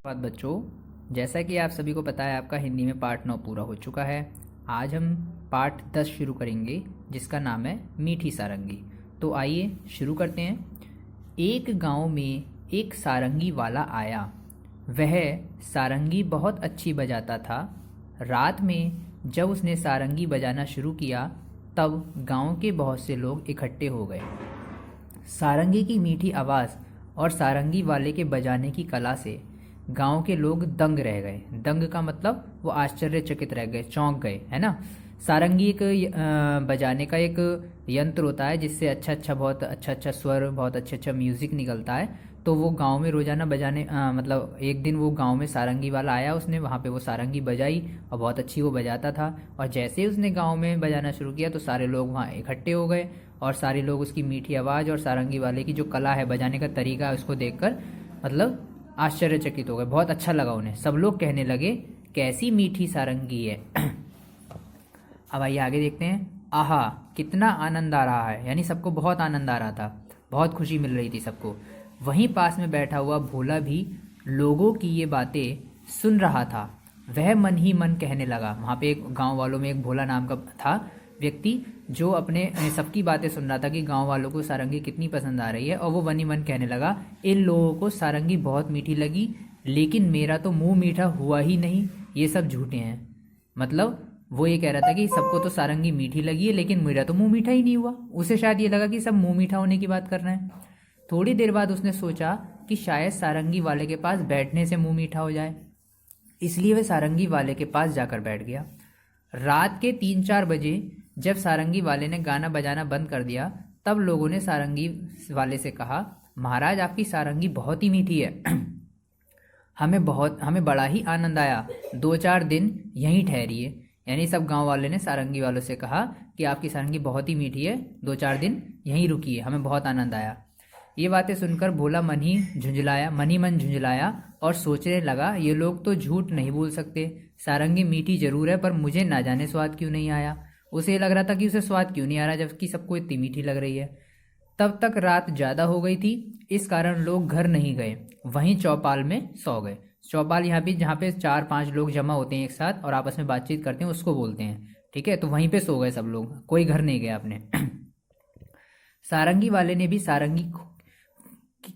बात बच्चों, जैसा कि आप सभी को पता है आपका हिंदी में पार्ट 9 पूरा हो चुका है। आज हम पार्ट 10 शुरू करेंगे जिसका नाम है मीठी सारंगी। तो आइए शुरू करते हैं। एक गांव में एक सारंगी वाला आया। वह सारंगी बहुत अच्छी बजाता था। रात में जब उसने सारंगी बजाना शुरू किया तब गांव के बहुत से लोग इकट्ठे हो गए। सारंगी की मीठी आवाज़ और सारंगी वाले के बजाने की कला से गांव के लोग दंग रह गए। दंग का मतलब वो आश्चर्यचकित रह गए, चौंक गए, है ना। सारंगी एक बजाने का एक यंत्र होता है जिससे बहुत अच्छा स्वर, बहुत अच्छा म्यूज़िक निकलता है। तो वो गांव में रोज़ाना बजाने मतलब एक दिन वो गांव में सारंगी वाला आया, उसने वहाँ पे वो सारंगी बजाई और बहुत अच्छी वो बजाता था। और जैसे ही उसने गांव में बजाना शुरू किया तो सारे लोग वहाँ इकट्ठे हो गए और सारे लोग उसकी मीठी आवाज़ और सारंगी वाले की जो कला है, बजाने का तरीका है, उसको देखकर मतलब आश्चर्यचकित हो गए। बहुत अच्छा लगा उन्हें। सब लोग कहने लगे कैसी मीठी सारंगी है। अब आइए आगे देखते हैं। आहा, कितना आनंद आ रहा है, यानी सबको बहुत आनंद आ रहा था, बहुत खुशी मिल रही थी सबको। वहीं पास में बैठा हुआ भोला भी लोगों की ये बातें सुन रहा था। वह मन ही मन कहने लगा। वहाँ पे एक गांव वालों में एक भोला नाम का था व्यक्ति जो अपने सबकी बातें सुन रहा था कि गांव वालों को सारंगी कितनी पसंद आ रही है। और वो मन ही मन कहने लगा, इन लोगों को सारंगी बहुत मीठी लगी, लेकिन मेरा तो मुंह मीठा हुआ ही नहीं, ये सब झूठे हैं। मतलब वो ये कह रहा था कि सबको तो सारंगी मीठी लगी है लेकिन मेरा तो मुंह मीठा ही नहीं हुआ। उसे शायद ये लगा कि सब मुंह मीठा होने की बात कर रहे हैं। थोड़ी देर बाद उसने सोचा कि शायद सारंगी वाले के पास बैठने से मुंह मीठा हो जाए, इसलिए वह सारंगी वाले के पास जाकर बैठ गया। रात के 3-4 बजे जब सारंगी वाले ने गाना बजाना बंद कर दिया तब लोगों ने सारंगी वाले से कहा, महाराज आपकी सारंगी बहुत ही मीठी है। हमें बड़ा ही आनंद आया। 2-4 दिन यहीं ठहरिए। यानी सब गांव वाले ने सारंगी वालों से कहा कि आपकी सारंगी बहुत ही मीठी है, 2-4 दिन यहीं रुकिए, हमें बहुत आनंद आया। ये बातें सुनकर भोला मन ही मन झुंझलाया और सोचने लगा, ये लोग तो झूठ नहीं बोल सकते, सारंगी मीठी जरूर है पर मुझे ना जाने स्वाद क्यों नहीं आया। उसे लग रहा था कि उसे स्वाद क्यों नहीं आ रहा जबकि सबको इतनी मीठी लग रही है। तब तक रात ज़्यादा हो गई थी, इस कारण लोग घर नहीं गए, वहीं चौपाल में सो गए। चौपाल यहाँ पे जहाँ पे 4-5 लोग जमा होते हैं एक साथ और आपस में बातचीत करते हैं उसको बोलते हैं, ठीक है। तो वहीं पे सो गए सब लोग, कोई घर नहीं गया अपने। सारंगी वाले ने भी सारंगी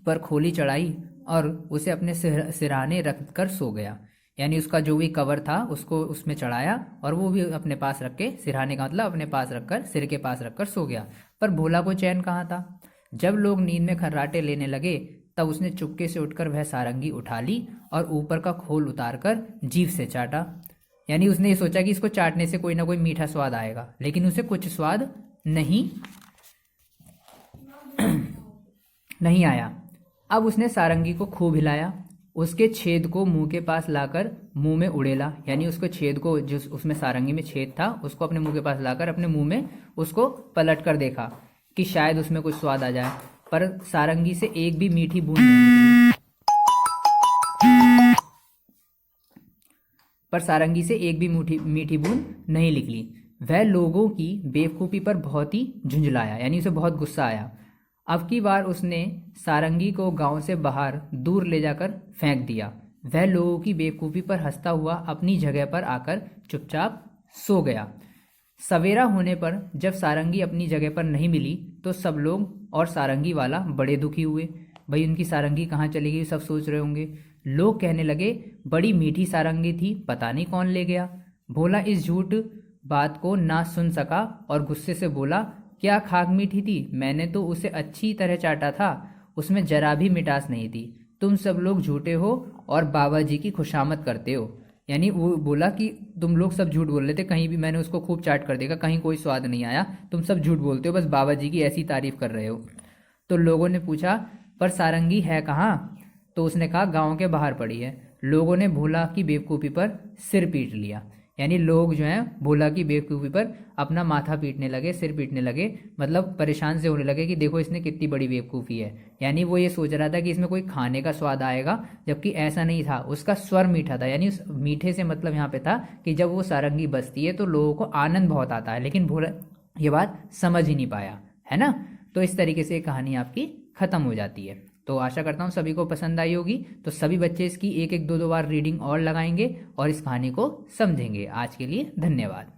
पर खोली चढ़ाई और उसे अपने सिरहाने रख कर सो गया। यानी उसका जो भी कवर था उसको उसमें चढ़ाया और वो भी अपने पास रख के, सिरहाने का मतलब अपने पास रखकर, सिर के पास रखकर सो गया। पर भोला को चैन कहाँ था। जब लोग नींद में खर्राटे लेने लगे तब उसने चुपके से उठकर वह सारंगी उठा ली और ऊपर का खोल उतारकर जीभ से चाटा। यानी उसने ये सोचा कि इसको चाटने से कोई ना कोई मीठा स्वाद आएगा, लेकिन उसे कुछ स्वाद नहीं आया। अब उसने सारंगी को खूब हिलाया, उसके छेद को मुंह के पास लाकर मुंह में उड़ेला। यानी उसको छेद को, जो उसमें सारंगी में छेद था, उसको अपने मुंह के पास लाकर अपने मुंह में उसको पलट कर देखा कि शायद उसमें कुछ स्वाद आ जाए। पर सारंगी से एक भी मीठी बूंद नहीं निकली। वह लोगों की बेवकूफ़ी पर बहुत ही झुंझलाया, यानी उसे बहुत गुस्सा आया। अब की बार उसने सारंगी को गांव से बाहर दूर ले जाकर फेंक दिया। वह लोगों की बेवकूफ़ी पर हंसता हुआ अपनी जगह पर आकर चुपचाप सो गया। सवेरा होने पर जब सारंगी अपनी जगह पर नहीं मिली तो सब लोग और सारंगी वाला बड़े दुखी हुए। भाई उनकी सारंगी कहाँ चली गई, सब सोच रहे होंगे। लोग कहने लगे, बड़ी मीठी सारंगी थी, पता नहीं कौन ले गया। भोला इस झूठ बात को ना सुन सका और गुस्से से बोला, क्या खाक मीठी थी, मैंने तो उसे अच्छी तरह चाटा था, उसमें जरा भी मिठास नहीं थी। तुम सब लोग झूठे हो और बाबा जी की खुशामद करते हो। यानी वो बोला कि तुम लोग सब झूठ बोल रहे थे, कहीं भी मैंने उसको खूब चाट कर देखा, कहीं कोई स्वाद नहीं आया, तुम सब झूठ बोलते हो, बस बाबा जी की ऐसी तारीफ कर रहे हो। तो लोगों ने पूछा, पर सारंगी है कहाँ। तो उसने कहा, गांव के बाहर पड़ी है। लोगों ने भोला की बेवकूफ़ी पर सिर पीट लिया। यानी लोग जो हैं भोला की बेवकूफ़ी पर अपना माथा पीटने लगे, सिर पीटने लगे, मतलब परेशान से होने लगे कि देखो इसने कितनी बड़ी बेवकूफ़ी है। यानी वो ये सोच रहा था कि इसमें कोई खाने का स्वाद आएगा, जबकि ऐसा नहीं था, उसका स्वर मीठा था। यानी उस मीठे से मतलब यहाँ पे था कि जब वो सारंगी बजती है तो लोगों को आनंद बहुत आता है, लेकिन भोला ये बात समझ ही नहीं पाया, है ना। तो इस तरीके से कहानी आपकी ख़त्म हो जाती है। तो आशा करता हूँ सभी को पसंद आई होगी। तो सभी बच्चे इसकी एक एक दो दो बार रीडिंग और लगाएंगे और इस कहानी को समझेंगे। आज के लिए धन्यवाद।